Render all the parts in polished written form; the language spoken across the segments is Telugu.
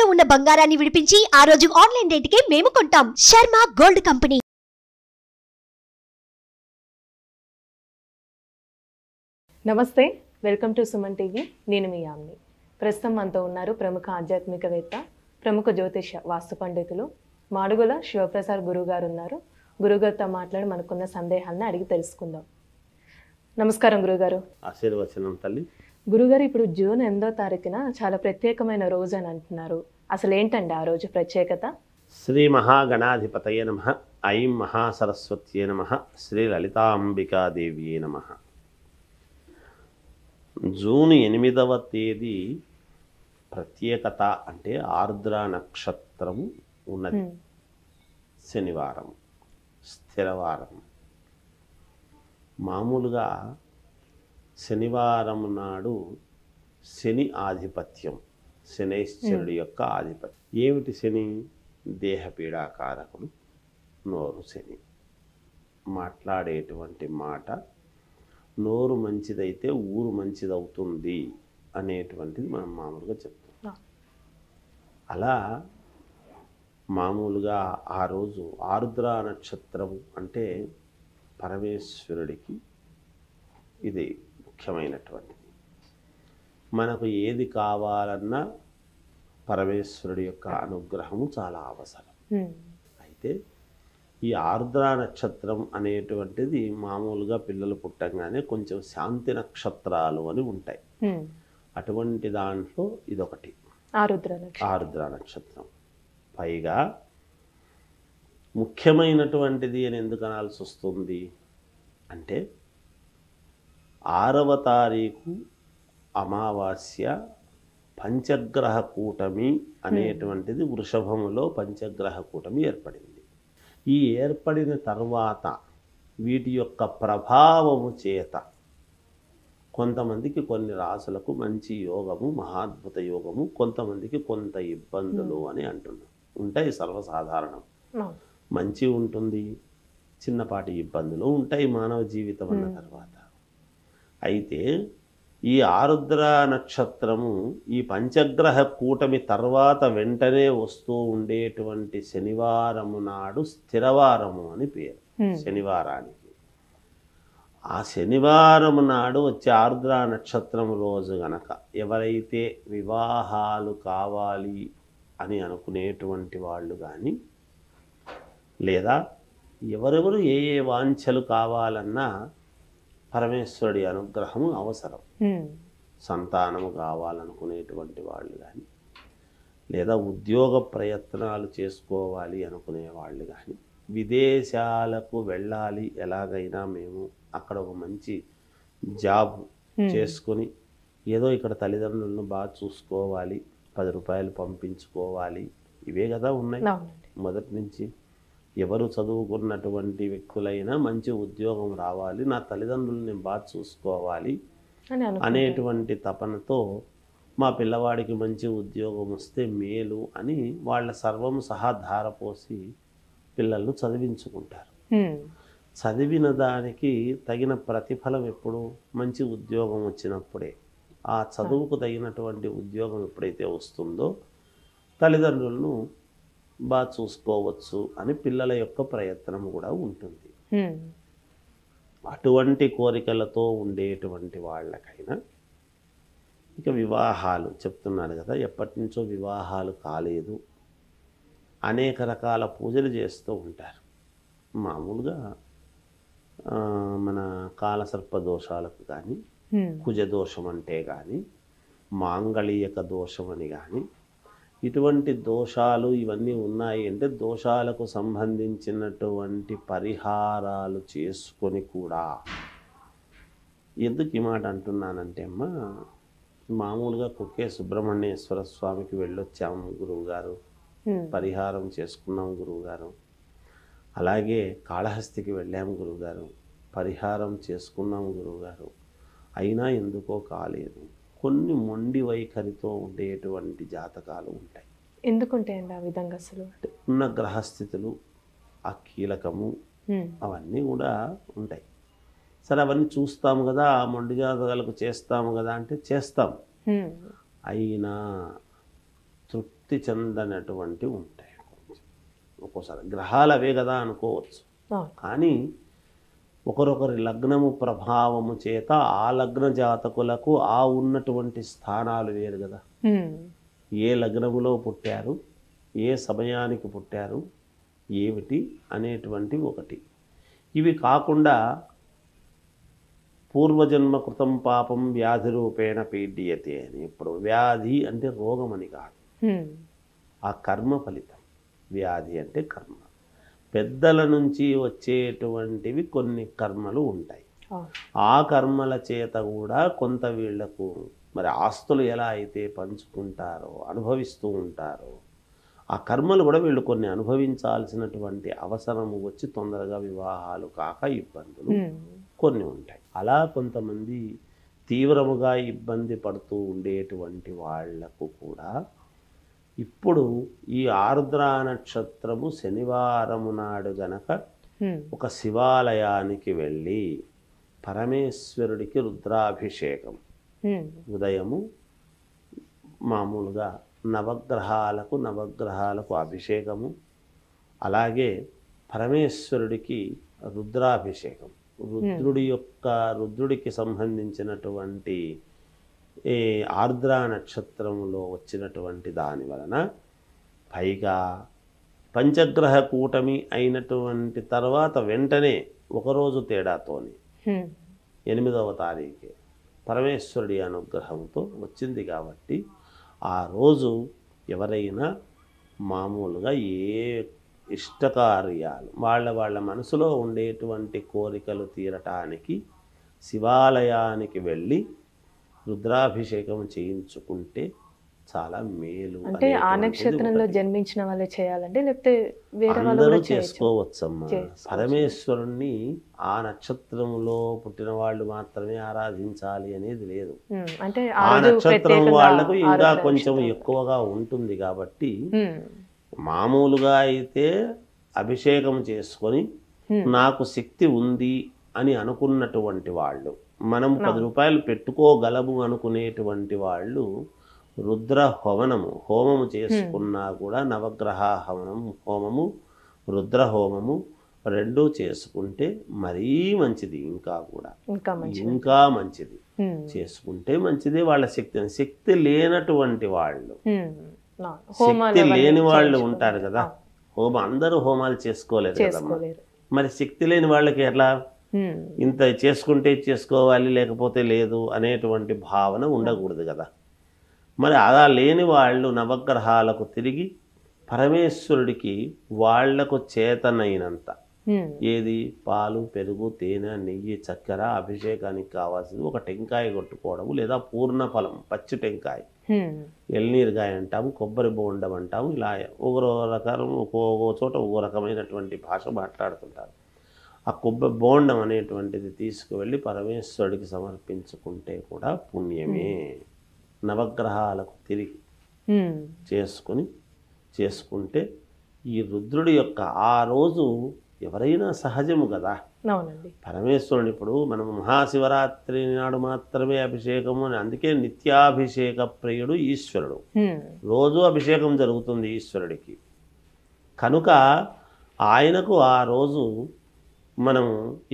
తాకట్టులో ఉన్న బంగారాన్ని విడిపించి ఆ రోజు ఆన్లైన్ రేటుకే మేము కొంటాం. Sharma gold company. నమస్తే, వెల్కమ్ టు సుమన్ టీవీ. నేను మీ యామ్ని. ప్రస్తుతం మనతో ఉన్నారు ప్రముఖ ఆధ్యాత్మికవేత్త, ప్రముఖ జ్యోతిష వాస్తు పండితులు మాడుగుల శివప్రసాద్ గురువు గారు ఉన్నారు. గురుగారితో మాట్లాడి మనకున్న సందేహాలను అడిగి తెలుసుకుందాం. నమస్కారం గురుగారు. ఆశీర్వచనం తల్లి. గురుగారు, ఇప్పుడు జూన్ 8వ తారీఖున చాలా ప్రత్యేకమైన రోజు అని అంటున్నారు. అసలు ఏంటండి ఆ రోజు ప్రత్యేకత? శ్రీ మహాగణాధిపతయ నమః. ఐం మహాసరస్వత్యే నమః. శ్రీ లలితాంబికాదేవ్యే నమః. జూన్ 8వ తేదీ ప్రత్యేకత అంటే ఆర్ద్ర నక్షత్రము ఉన్నది. శనివారం, స్థిరవారం. మామూలుగా శనివారం నాడు శని ఆధిపత్యం, శనైశ్వరుడి యొక్క ఆధిపత్యం. ఏమిటి శని? దేహపీడాకారకుడు, నోరు శని. మాట్లాడేటువంటి మాట నోరు మంచిదైతే ఊరు మంచిదవుతుంది అనేటువంటిది మనం మామూలుగా చెప్తాం. అలా మామూలుగా ఆ రోజు ఆర్ద్ర నక్షత్రం అంటే పరమేశ్వరుడికి ఇది ముఖ్యమైనటువంటిది. మనకు ఏది కావాలన్నా పరమేశ్వరుడి యొక్క అనుగ్రహము చాలా అవసరం. అయితే ఈ ఆర్ద్ర నక్షత్రం అనేటువంటిది మామూలుగా పిల్లలు పుట్టంగానే కొంచెం శాంతి నక్షత్రాలు అని ఉంటాయి. అటువంటి దాంట్లో ఇదొకటి ఆరుద్ర నక్షత్రం. పైగా ముఖ్యమైనటువంటిది అని ఎందుకు అనాల్సి వస్తుంది అంటే 6వ తారీఖు అమావాస్య పంచగ్రహ కూటమి అనేటువంటిది వృషభములో పంచగ్రహ కూటమి ఏర్పడింది. ఈ ఏర్పడిన తర్వాత వీటి యొక్క ప్రభావము చేత కొంతమందికి కొన్ని రాసులకు మంచి యోగము, మహాద్భుత యోగము, కొంతమందికి కొంత ఇబ్బందులు అని అంటున్నాం. ఉంటాయి, సర్వసాధారణం. మంచి ఉంటుంది, చిన్నపాటి ఇబ్బందులు ఉంటాయి మానవ జీవితం అన్న తర్వాత. అయితే ఈ ఆరుద్ర నక్షత్రము ఈ పంచగ్రహ కూటమి తర్వాత వెంటనే వస్తూ ఉండేటువంటి శనివారము నాడు స్థిరవారము అని పేరు శనివారానికి. ఆ శనివారము నాడు వచ్చే ఆర్ద్ర నక్షత్రం రోజు గనక ఎవరైతే వివాహాలు కావాలి అని అనుకునేటువంటి వాళ్ళు కానీ, లేదా ఎవరెవరు ఏ ఏ వాంఛలు కావాలన్నా పరమేశ్వరుడి అనుగ్రహము అవసరం. సంతానము కావాలనుకునేటువంటి వాళ్ళు కానీ, లేదా ఉద్యోగ ప్రయత్నాలు చేసుకోవాలి అనుకునే వాళ్ళు కానీ, విదేశాలకు వెళ్ళాలి, ఎలాగైనా మేము అక్కడ ఒక మంచి జాబ్ చేసుకొని ఏదో ఇక్కడ తల్లిదండ్రులను బాగా చూసుకోవాలి, 10 రూపాయలు పంపించుకోవాలి, ఇవే కదా ఉన్నాయి మొదటి నుంచి. ఎవరు చదువుకున్నటువంటి వ్యక్తులైనా మంచి ఉద్యోగం రావాలి, నా తల్లిదండ్రులను నేను బాగా చూసుకోవాలి అనేటువంటి తపనతో మా పిల్లవాడికి మంచి ఉద్యోగం వస్తే మేలు అని వాళ్ళ సర్వం సహా ధారపోసి పిల్లలను చదివించుకుంటారు. చదివిన దానికి తగిన ప్రతిఫలం ఎప్పుడు? మంచి ఉద్యోగం వచ్చినప్పుడే. ఆ చదువుకు తగినటువంటి ఉద్యోగం ఎప్పుడైతే వస్తుందో తల్లిదండ్రులను బాగా చూసుకోవచ్చు అని పిల్లల యొక్క ప్రయత్నం కూడా ఉంటుంది. అటువంటి కోరికలతో ఉండేటువంటి వాళ్ళకైనా ఇక వివాహాలు చెప్తున్నాను కదా, ఎప్పటి నుంచో వివాహాలు కాలేదు, అనేక రకాల పూజలు చేస్తూ ఉంటారు. మామూలుగా మన కాలసర్ప దోషాలకు కానీ, కుజదోషం అంటే కానీ, మాంగళీయక దోషం అని కానీ, ఇటువంటి దోషాలు ఇవన్నీ ఉన్నాయి అంటే దోషాలకు సంబంధించినటువంటి పరిహారాలు చేసుకొని కూడా. ఎందుకు ఈ మాట అంటున్నానంటే అమ్మా, మామూలుగా కుక్కే సుబ్రహ్మణ్యేశ్వర స్వామికి వెళ్ళొచ్చాము గురువుగారు, పరిహారం చేసుకున్నాం గురువుగారు. అలాగే కాళహస్తికి వెళ్ళాము గురువుగారు, పరిహారం చేసుకున్నాము గురువుగారు, అయినా ఎందుకో కాలేదు. కొన్ని మొండి వైఖరితో ఉండేటువంటి జాతకాలు ఉంటాయి. ఎందుకుంటాయండి ఆ విధంగా? అసలు ఉన్న గ్రహస్థితులు, ఆ కీలకము, అవన్నీ కూడా ఉంటాయి. సరే, అవన్నీ చూస్తాము కదా, ఆ మొండి జాతకాలకు చేస్తాము కదా అంటే చేస్తాం. అయినా తృప్తి చెందనటువంటి ఉంటాయి. ఒక్కోసారి గ్రహాలు అవే కదా అనుకోవచ్చు, కానీ ఒకరొకరి లగ్నము ప్రభావము చేత ఆ లగ్న జాతకులకు ఆ ఉన్నటువంటి స్థానాలు వేరు కదా. ఏ లగ్నములో పుట్టారు, ఏ సమయానికి పుట్టారు, ఏమిటి అనేటువంటి ఒకటి. ఇవి కాకుండా పూర్వజన్మ కృతం పాపం వ్యాధి రూపేణ పీడ్యతే అని. ఇప్పుడు వ్యాధి అంటే రోగం అని కాదు, ఆ కర్మ ఫలితం. వ్యాధి అంటే కర్మ. పెద్దల నుంచి వచ్చేటువంటివి కొన్ని కర్మలు ఉంటాయి. ఆ కర్మల చేత కూడా కొంత వీళ్లకు మరి ఆస్తులు ఎలా అయితే పంచుకుంటారో, అనుభవిస్తూ ఉంటారో, ఆ కర్మలు కూడా వీళ్ళు కొన్ని అనుభవించాల్సినటువంటి అవసరము వచ్చి తొందరగా వివాహాలు కాక ఇబ్బందులు కొన్ని ఉంటాయి. అలా కొంతమంది తీవ్రముగా ఇబ్బంది పడుతూ ఉండేటువంటి వాళ్లకు కూడా ఇప్పుడు ఈ ఆర్ద్ర నక్షత్రము శనివారము నాడు గనక ఒక శివాలయానికి వెళ్ళి పరమేశ్వరుడికి రుద్రాభిషేకం, ఉదయము మామూలుగా నవగ్రహాలకు అభిషేకము, అలాగే పరమేశ్వరుడికి రుద్రాభిషేకం, రుద్రుడికి సంబంధించినటువంటి ఈ ఆర్ద్ర నక్షత్రములో వచ్చినటువంటి దాని వలన, పైగా పంచగ్రహ కూటమి అయినటువంటి తర్వాత వెంటనే ఒకరోజు తేడాతోని 8వ తారీఖు పరమేశ్వరుడి అనుగ్రహంతో వచ్చింది కాబట్టి ఆ రోజు ఎవరైనా మామూలుగా ఏ ఇష్టకార్యాలు వాళ్ళ మనసులో ఉండేటువంటి కోరికలు తీరటానికి శివాలయానికి వెళ్ళి రుద్రాభిషేకం చేయించుకుంటే చాలా మేలు. అంటే ఆ నక్షత్రంలో జన్మించిన వాళ్ళే చేయాలంటే లేకపోతే వేరే వాళ్ళు అందరూ కూడా చేసుకోవచ్చమ్మా. పరమేశ్వరుణ్ణి ఆ నక్షత్రంలో పుట్టిన వాళ్ళు మాత్రమే ఆరాధించాలి అనేది లేదు. అంటే ఆ నక్షత్రం వాళ్లకు ఇంకా కొంచెం ఎక్కువగా ఉంటుంది కాబట్టి మామూలుగా అయితే అభిషేకం చేసుకొని నాకు శక్తి ఉంది అని అనుకున్నటువంటి వాళ్ళు, మనం 10 రూపాయలు పెట్టుకోగలము అనుకునేటువంటి వాళ్ళు రుద్ర హోమము చేసుకున్నా కూడా నవగ్రహ హోమము రుద్ర హోమము రెండూ చేసుకుంటే మరీ మంచిది. ఇంకా మంచిది చేసుకుంటే మంచిది. వాళ్ళ శక్తి లేనటువంటి వాళ్ళు, శక్తి లేని వాళ్ళు ఉంటారు కదా, అందరూ హోమాలు చేసుకోలేరు కదమ్మా. మరి శక్తి లేని వాళ్ళకి ఎట్లా ఇంత చేసుకుంటే చేసుకోవాలి లేకపోతే లేదు అనేటువంటి భావన ఉండకూడదు కదా. మరి అలా లేని వాళ్ళు నవగ్రహాలకు తిరిగి పరమేశ్వరుడికి వాళ్లకు చేతనైనంత, ఏది పాలు, పెరుగు, తేనె, నెయ్యి, చక్కెర, అభిషేకానికి కావాల్సింది ఒక టెంకాయ కొట్టుకోవడము, లేదా పూర్ణ ఫలం పచ్చి టెంకాయ, ఎల్నీరుగాయ అంటాము, కొబ్బరి బోండం అంటాము. ఇలా ఒక్కో చోట ఒక్కో రకమైనటువంటి భాష మాట్లాడుతుంటారు. ఆ కొబ్బరి బోండం అనేటువంటిది తీసుకువెళ్ళి పరమేశ్వరుడికి సమర్పించుకుంటే కూడా పుణ్యమే. నవగ్రహాలకు తిరిగి చేసుకుంటే ఈ రుద్రుడి యొక్క ఆ రోజు ఎవరైనా సహజము కదా. పరమేశ్వరుని ఇప్పుడు మనం మహాశివరాత్రి నాడు మాత్రమే అభిషేకము అని, అందుకే నిత్యాభిషేక ప్రియుడు ఈశ్వరుడు. రోజు అభిషేకం జరుగుతుంది ఈశ్వరుడికి. కనుక ఆయనకు ఆ రోజు మనం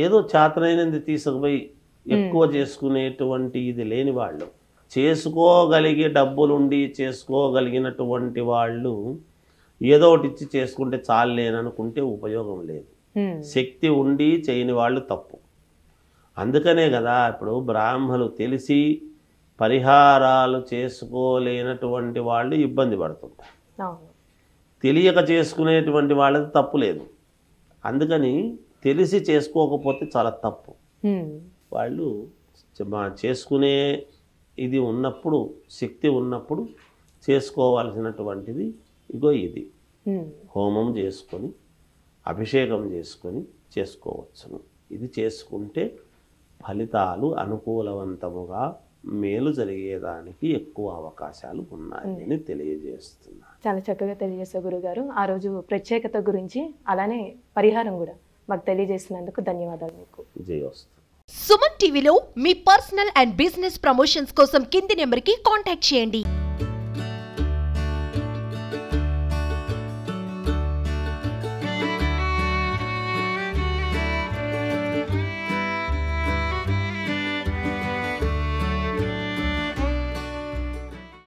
ఏదో చాతనైనది తీసుకుపోయి ఎక్కువ చేసుకునేటువంటి ఇది లేని వాళ్ళు, చేసుకోగలిగే డబ్బులుండి చేసుకోగలిగినటువంటి వాళ్ళు ఏదో ఒకటి ఇచ్చి చేసుకుంటే చాలేననుకుంటే ఉపయోగం లేదు. శక్తి ఉండి చేయని వాళ్ళు తప్పు. అందుకనే కదా ఇప్పుడు బ్రాహ్మలు తెలిసి పరిహారాలు చేసుకోలేనటువంటి వాళ్ళు ఇబ్బంది పడుతుంటారు. తెలియక చేసుకునేటువంటి వాళ్ళది తప్పు లేదు. అందుకని తెలిసి చేసుకోకపోతే చాలా తప్పు. వాళ్ళు చేసుకునే ఇది ఉన్నప్పుడు, శక్తి ఉన్నప్పుడు చేసుకోవాల్సినటువంటిది ఇగో ఇది. హోమం చేసుకొని అభిషేకం చేసుకొని చేసుకోవచ్చును. ఇది చేసుకుంటే ఫలితాలు అనుకూలవంతముగా మేలు జరిగేదానికి ఎక్కువ అవకాశాలు ఉన్నాయని తెలియజేస్తున్నా. చాలా చక్కగా తెలియజేశారు గురుగారు. ఆ రోజు ప్రత్యేకత గురించి అలానే పరిహారం కూడా మాకు తెలియజేసినందుకు ధన్యవాదాలు మీకు. జయోస్తు. సుమన్ టీవీలో మీ పర్సనల్ అండ్ బిజినెస్ ప్రమోషన్స్ కోసం కింది నెంబర్కి కాంటాక్ట్ చేయండి.